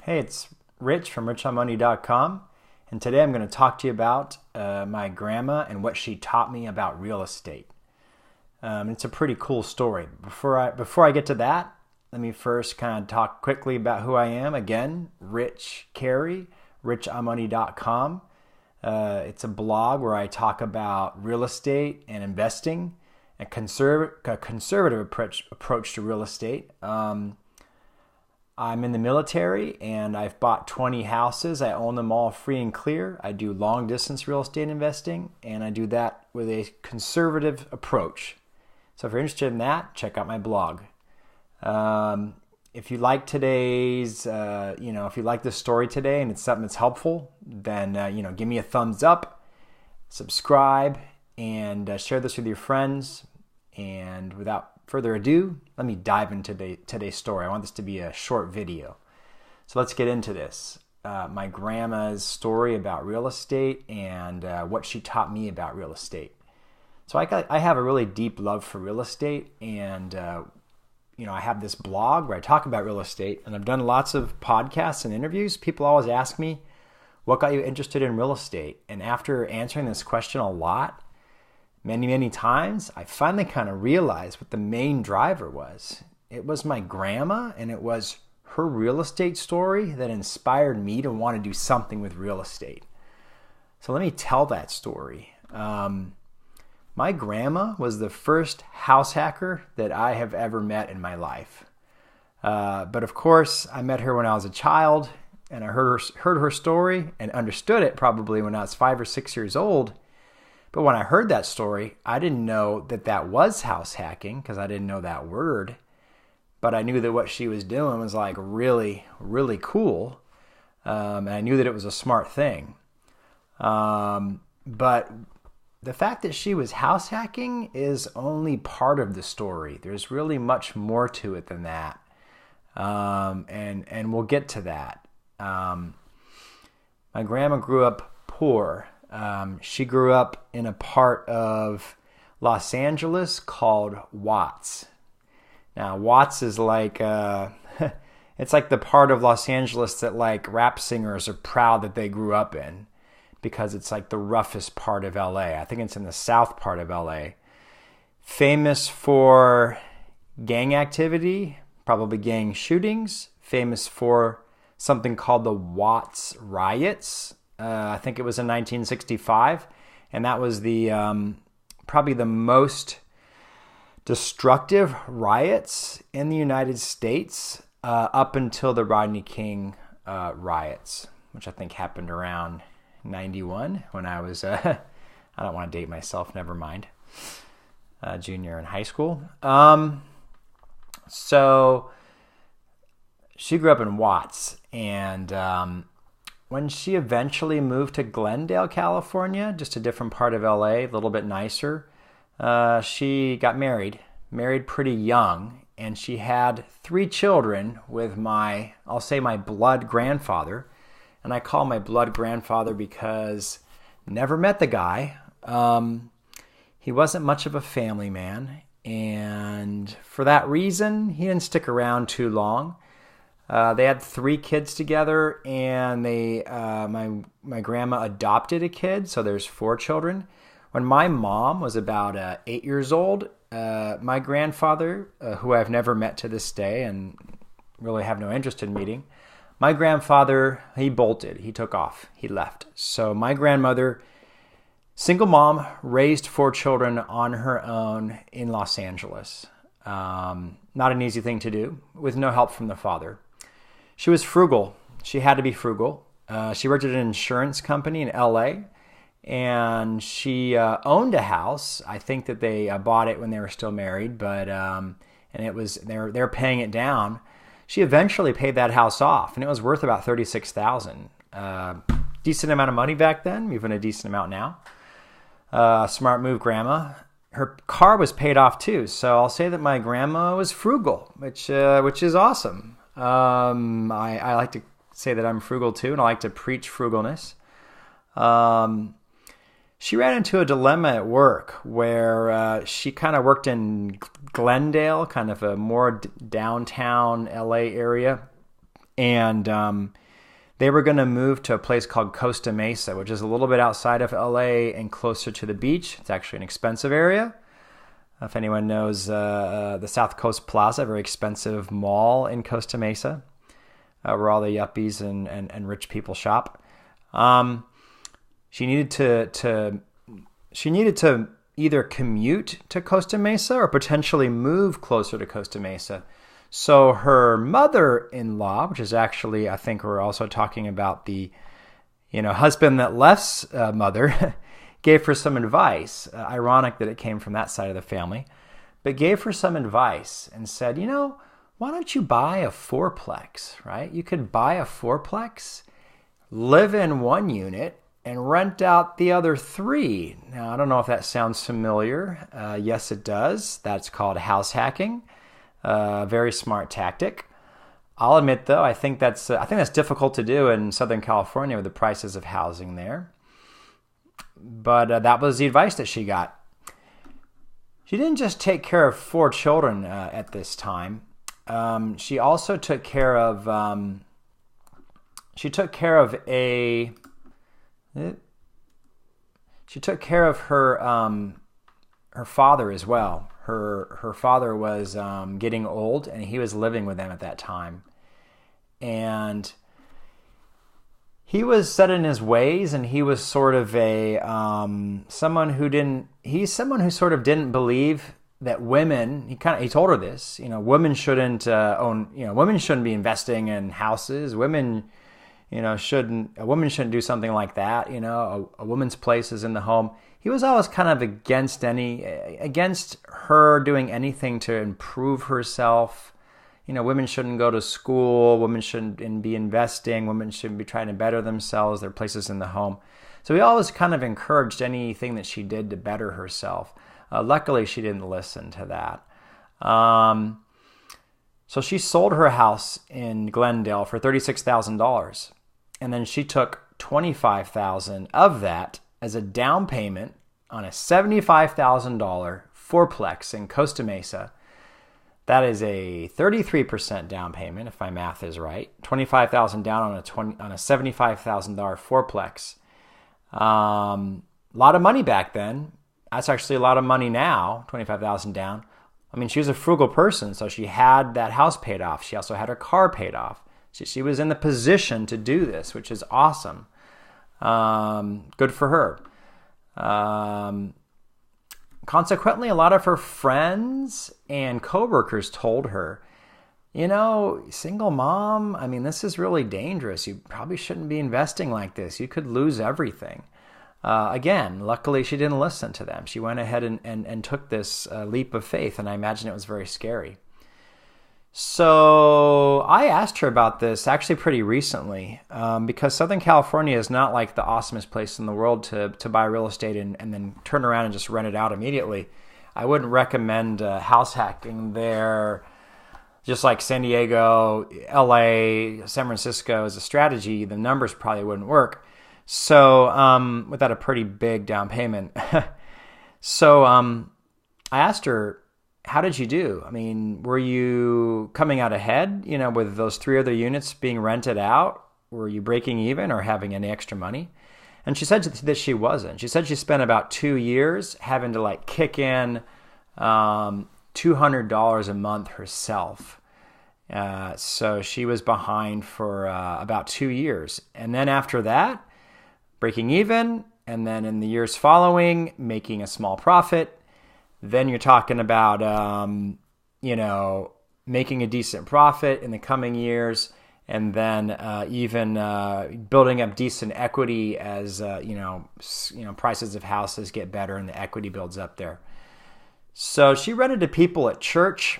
Hey, it's Rich from richonmoney.com, and today I'm going to talk to you about my grandma and what she taught me about real estate. It's a pretty cool story. Before I get to that, let me first kind of talk quickly about who I am. Again, Rich Carey, richonmoney.com. It's a blog where I talk about real estate and investing, a conservative approach to real estate. I'm in the military and I've bought 20 houses. I own them all free and clear. I do long distance real estate investing, and I do that with a conservative approach. So if you're interested in that, check out my blog. If you like if you like this story today and it's something that's helpful, then, give me a thumbs up, subscribe, and share this with your friends. And without further ado, let me dive into today's story. I want this to be a short video. So let's get into this. My grandma's story about real estate and what she taught me about real estate. So I have a really deep love for real estate, and I have this blog where I talk about real estate, and I've done lots of podcasts and interviews. People always ask me, what got you interested in real estate? And after answering this question a lot, many times, I finally kind of realized what the main driver was. It was my grandma, and it was her real estate story that inspired me to want to do something with real estate. So let me tell that story. My grandma was the first house hacker that I have ever met in my life. But of course, I met her when I was a child, and I heard her story and understood it probably when I was 5 or 6 years old. But when I heard that story, I didn't know that was house hacking because I didn't know that word. But I knew that what she was doing was like really, really cool. And I knew that it was a smart thing. But the fact that she was house hacking is only part of the story. There's really much more to it than that. And we'll get to that. My grandma grew up poor. She grew up in a part of Los Angeles called Watts. Now, Watts is like, it's like the part of Los Angeles that like rap singers are proud that they grew up in because it's like the roughest part of LA. I think it's in the south part of LA. Famous for gang activity, probably gang shootings, famous for something called the Watts riots. I think it was in 1965, and that was the probably the most destructive riots in the United States up until the Rodney King riots, which I think happened around 91 when I was, I don't want to date myself, never mind, junior in high school. So she grew up in Watts, and when she eventually moved to Glendale, California, just a different part of LA, a little bit nicer, she got married pretty young, and she had 3 children with I'll say my blood grandfather. And I call my blood grandfather because never met the guy. He wasn't much of a family man, and for that reason, he didn't stick around too long. They had 3 kids together, and my grandma adopted a kid, so there's 4 children. When my mom was about 8 years old, my grandfather, who I've never met to this day and really have no interest in meeting, my grandfather, he bolted, he took off, he left. So my grandmother, single mom, raised 4 children on her own in Los Angeles. Not an easy thing to do, with no help from the father. She was frugal. She had to be frugal. She worked at an insurance company in LA, and she owned a house. I think that they bought it when they were still married, but and it was they're paying it down. She eventually paid that house off, and it was worth about $36,000. Decent amount of money back then, even a decent amount now. Smart move, grandma. Her car was paid off too, so I'll say that my grandma was frugal, which is awesome. I like to say that I'm frugal too, and I like to preach frugalness. She ran into a dilemma at work where she kind of worked in Glendale, kind of a more downtown LA area, And they were going to move to a place called Costa Mesa, which is a little bit outside of LA and closer to the beach. It's actually an expensive area. If anyone knows the South Coast Plaza, a very expensive mall in Costa Mesa, where all the yuppies and rich people shop. She needed to either commute to Costa Mesa or potentially move closer to Costa Mesa. So her mother-in-law, which is actually, I think we're also talking about the, husband that left's mother, gave her some advice. Ironic that it came from that side of the family, but gave her some advice and said, why don't you buy a four-plex, right? You could buy a four-plex, live in one unit, and rent out the other three. Now, I don't know if that sounds familiar. Yes, it does. That's called house hacking. Very smart tactic. I'll admit, though, I think that's difficult to do in Southern California with the prices of housing there. But that was the advice that she got. She didn't just take care of 4 children at this time. She also took care of. She took care of her father as well. Her father was getting old, and he was living with them at that time. And he was set in his ways, and he was sort of someone who sort of didn't believe that women. He told her this. Women shouldn't own. Women shouldn't be investing in houses. Women. A woman shouldn't do something like that. A woman's place is in the home. He was always kind of against her doing anything to improve herself. Women shouldn't go to school. Women shouldn't be investing. Women shouldn't be trying to better themselves. Their places in the home. So he always kind of encouraged anything that she did to better herself. Luckily, she didn't listen to that. So she sold her house in Glendale for $36,000. And then she took $25,000 of that as a down payment on a $75,000 four-plex in Costa Mesa. That is a 33% down payment, if my math is right. $25,000 down on a $75,000 four-plex. A lot of money back then. That's actually a lot of money now, $25,000 down. I mean, she was a frugal person, so she had that house paid off. She also had her car paid off. She was in the position to do this, which is awesome. Good for her. Consequently, a lot of her friends and coworkers told her, single mom, I mean, this is really dangerous. You probably shouldn't be investing like this. You could lose everything. Again, luckily she didn't listen to them. She went ahead and took this leap of faith, and I imagine it was very scary. So I asked her about this actually pretty recently because Southern California is not like the awesomest place in the world to buy real estate and then turn around and just rent it out immediately. I wouldn't recommend house hacking there. Just like San Diego, LA, San Francisco as a strategy, the numbers probably wouldn't work. So without a pretty big down payment. So I asked her, how did you do? I mean, were you coming out ahead, with those 3 other units being rented out? Were you breaking even or having any extra money? And she said that she wasn't. She said she spent about 2 years having to kick in $200 a month herself. So she was behind for about 2 years. And then after that, breaking even, and then in the years following, making a small profit. Then you're talking about, making a decent profit in the coming years, and then even building up decent equity as prices of houses get better and the equity builds up there. So she rented to people at church.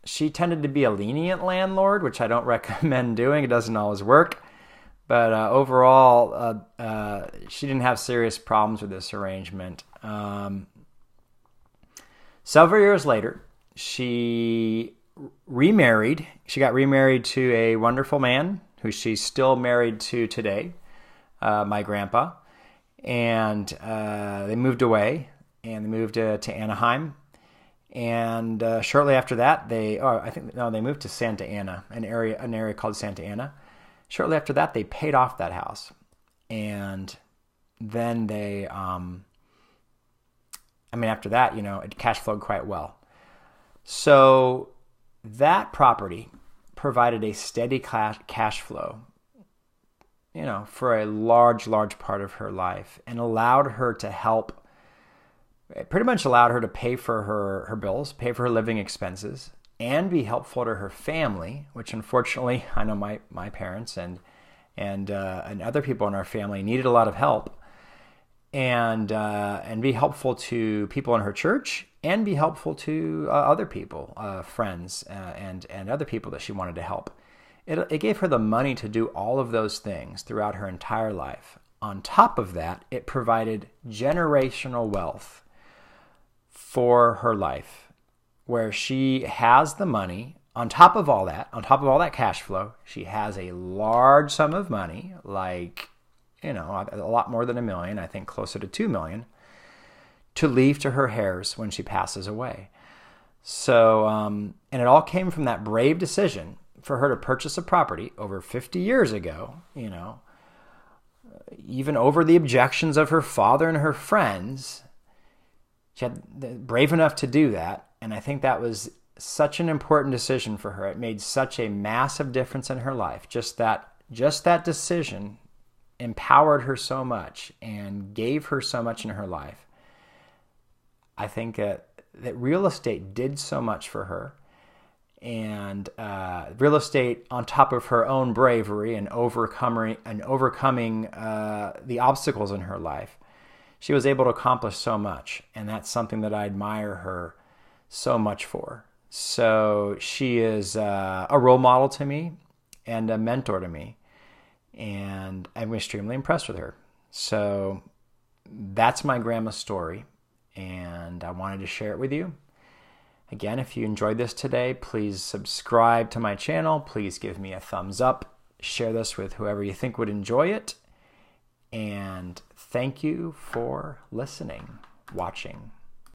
She tended to be a lenient landlord, which I don't recommend doing. It doesn't always work. But overall, she didn't have serious problems with this arrangement. Several years later, she remarried. She got remarried to a wonderful man who she's still married to today, my grandpa. And they moved away, and they moved to Anaheim. And shortly after that, they moved to Santa Ana, an area called Santa Ana. Shortly after that, they paid off that house, and then they, after that, it cash flowed quite well. So that property provided a steady cash flow, for a large part of her life, and pretty much allowed her to pay for her bills, pay for her living expenses, and be helpful to her family, which unfortunately, I know my parents and other people in our family needed a lot of help, and be helpful to people in her church, and be helpful to other people, friends, and other people that she wanted to help. It gave her the money to do all of those things throughout her entire life. On top of that, it provided generational wealth for her life, where she has the money. On top of all that cash flow, she has a large sum of money, like, a lot more than $1 million, I think closer to $2 million, to leave to her heirs when she passes away. So, and it all came from that brave decision for her to purchase a property over 50 years ago, even over the objections of her father and her friends. She had brave enough to do that, and I think that was such an important decision for her. It made such a massive difference in her life. Just that decision empowered her so much and gave her so much in her life. I think that real estate did so much for her, and real estate, on top of her own bravery and overcoming the obstacles in her life, she was able to accomplish so much, and that's something that I admire her so much for. So she is a role model to me and a mentor to me, and I'm extremely impressed with her. So that's my grandma's story, and I wanted to share it with you. Again, if you enjoyed this today, please subscribe to my channel. Please give me a thumbs up. Share this with whoever you think would enjoy it. And thank you for listening, watching.